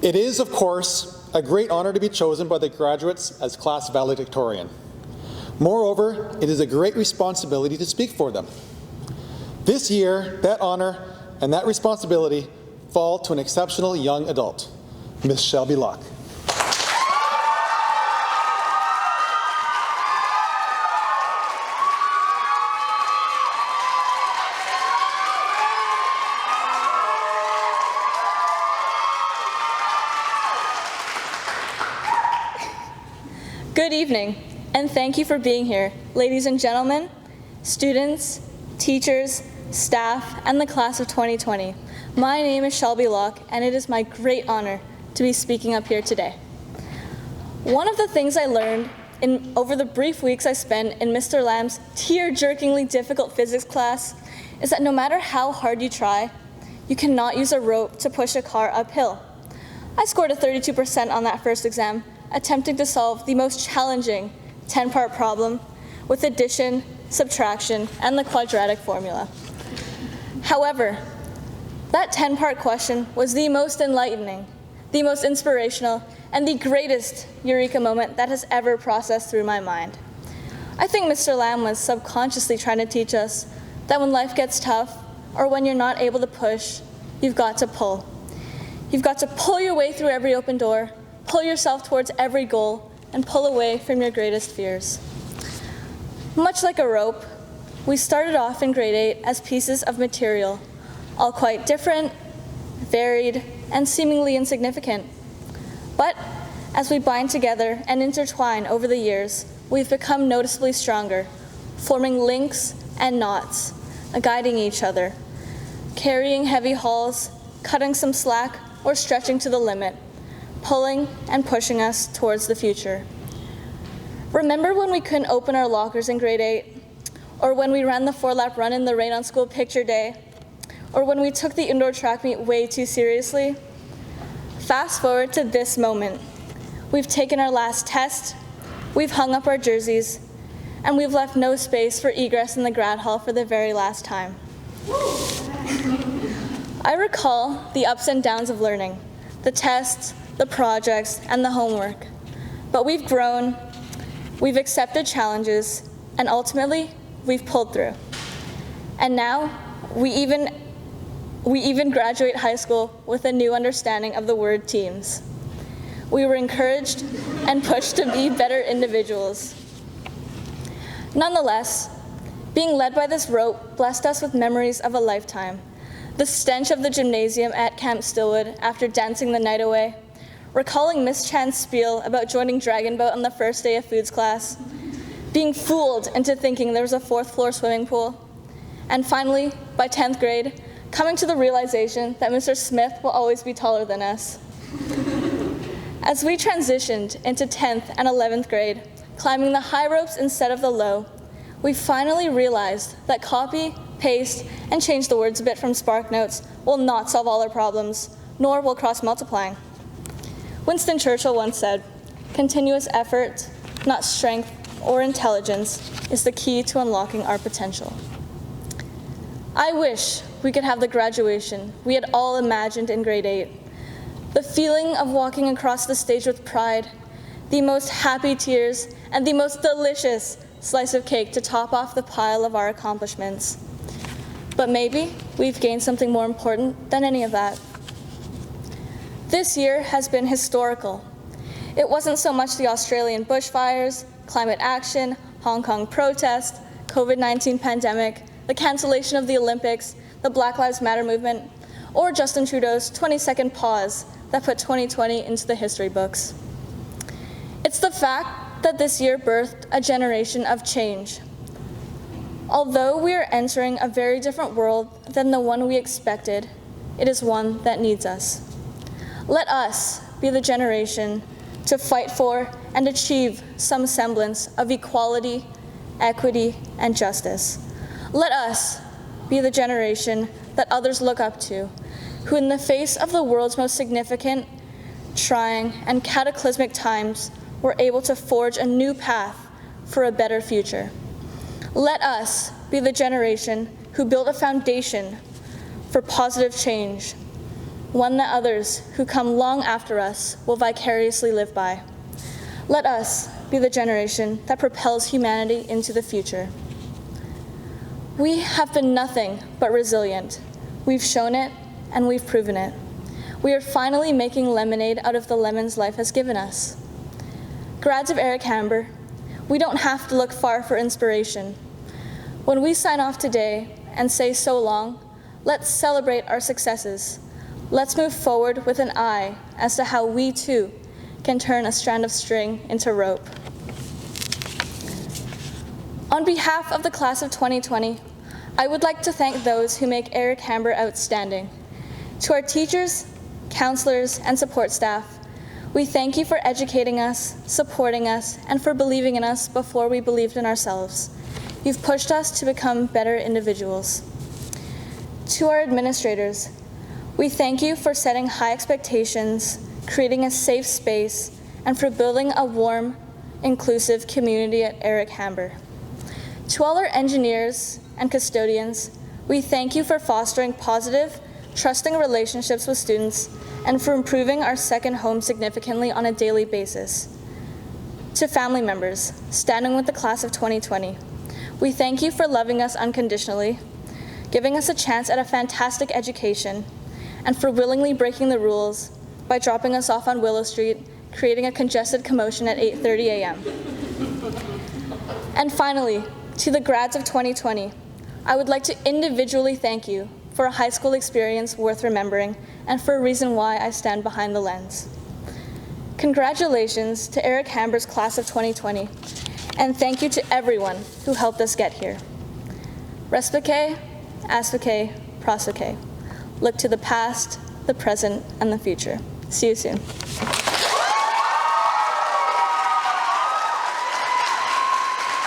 It is, of course, a great honor to be chosen by the graduates as class valedictorian. Moreover, it is a great responsibility to speak for them. This year, that honor and that responsibility fall to an exceptional young adult, Miss Shelby Lock. Good evening, and thank you for being here, ladies and gentlemen, students, teachers, staff, and the class of 2020. My name is Shelby Lock, and it is my great honor to be speaking up here today. One of the things I learned over the brief weeks I spent in Mr. Lamb's tear-jerkingly difficult physics class is that no matter how hard you try, you cannot use a rope to push a car uphill. I scored a 32% on that first exam, attempting to solve the most challenging 10-part problem with addition, subtraction, and the quadratic formula. However, that 10-part question was the most enlightening, the most inspirational, and the greatest eureka moment that has ever processed through my mind. I think Mr. Lamb was subconsciously trying to teach us that when life gets tough, or when you're not able to push, you've got to pull. You've got to pull your way through every open door, pull yourself towards every goal, and pull away from your greatest fears. Much like a rope, we started off in grade 8 as pieces of material, all quite different, varied, and seemingly insignificant. But as we bind together and intertwine over the years, we've become noticeably stronger, forming links and knots, guiding each other, carrying heavy hauls, cutting some slack, or stretching to the limit, pulling and pushing us towards the future. Remember when we couldn't open our lockers in grade 8? Or when we ran the 4-lap run in the rain on school picture day? Or when we took the indoor track meet way too seriously? Fast forward to this moment. We've taken our last test, we've hung up our jerseys, and we've left no space for egress in the grad hall for the very last time. I recall the ups and downs of learning, the tests, the projects, and the homework. But we've grown, we've accepted challenges, and ultimately, we've pulled through. And now, we even graduate high school with a new understanding of the word teams. We were encouraged and pushed to be better individuals. Nonetheless, being led by this rope blessed us with memories of a lifetime. The stench of the gymnasium at Camp Stillwood after dancing the night away, recalling Miss Chan's spiel about joining Dragon Boat on the first day of foods class, being fooled into thinking there was a 4th floor swimming pool, and finally, by 10th grade, coming to the realization that Mr. Smith will always be taller than us. As we transitioned into 10th and 11th grade, climbing the high ropes instead of the low, we finally realized that copy, paste, and change the words a bit from SparkNotes will not solve all our problems, nor will cross-multiplying. Winston Churchill once said, "Continuous effort, not strength or intelligence, is the key to unlocking our potential." I wish we could have the graduation we had all imagined in grade 8. The feeling of walking across the stage with pride, the most happy tears, and the most delicious slice of cake to top off the pile of our accomplishments. But maybe we've gained something more important than any of that. This year has been historical. It wasn't so much the Australian bushfires, climate action, Hong Kong protest, COVID-19 pandemic, the cancellation of the Olympics, the Black Lives Matter movement, or Justin Trudeau's 20-second pause that put 2020 into the history books. It's the fact that this year birthed a generation of change. Although we are entering a very different world than the one we expected, it is one that needs us. Let us be the generation to fight for and achieve some semblance of equality, equity, and justice. Let us be the generation that others look up to, who in the face of the world's most significant, trying, and cataclysmic times were able to forge a new path for a better future. Let us be the generation who built a foundation for positive change, one that others who come long after us will vicariously live by. Let us be the generation that propels humanity into the future. We have been nothing but resilient. We've shown it, and we've proven it. We are finally making lemonade out of the lemons life has given us. Grads of Eric Hamber, we don't have to look far for inspiration. When we sign off today and say so long, let's celebrate our successes. Let's move forward with an eye as to how we too can turn a strand of string into rope. On behalf of the class of 2020, I would like to thank those who make Eric Hamber outstanding. To our teachers, counselors, and support staff, we thank you for educating us, supporting us, and for believing in us before we believed in ourselves. You've pushed us to become better individuals. To our administrators, we thank you for setting high expectations, creating a safe space, and for building a warm, inclusive community at Eric Hamber. To all our engineers and custodians, we thank you for fostering positive, trusting relationships with students, and for improving our second home significantly on a daily basis. To family members, standing with the class of 2020, we thank you for loving us unconditionally, giving us a chance at a fantastic education, and for willingly breaking the rules by dropping us off on Willow Street, creating a congested commotion at 8:30 a.m. And finally, to the grads of 2020, I would like to individually thank you for a high school experience worth remembering and for a reason why I stand behind the lens. Congratulations to Eric Hamber's class of 2020, and thank you to everyone who helped us get here. Respecte, aspecte, prosecute. Look to the past, the present, and the future. See you soon.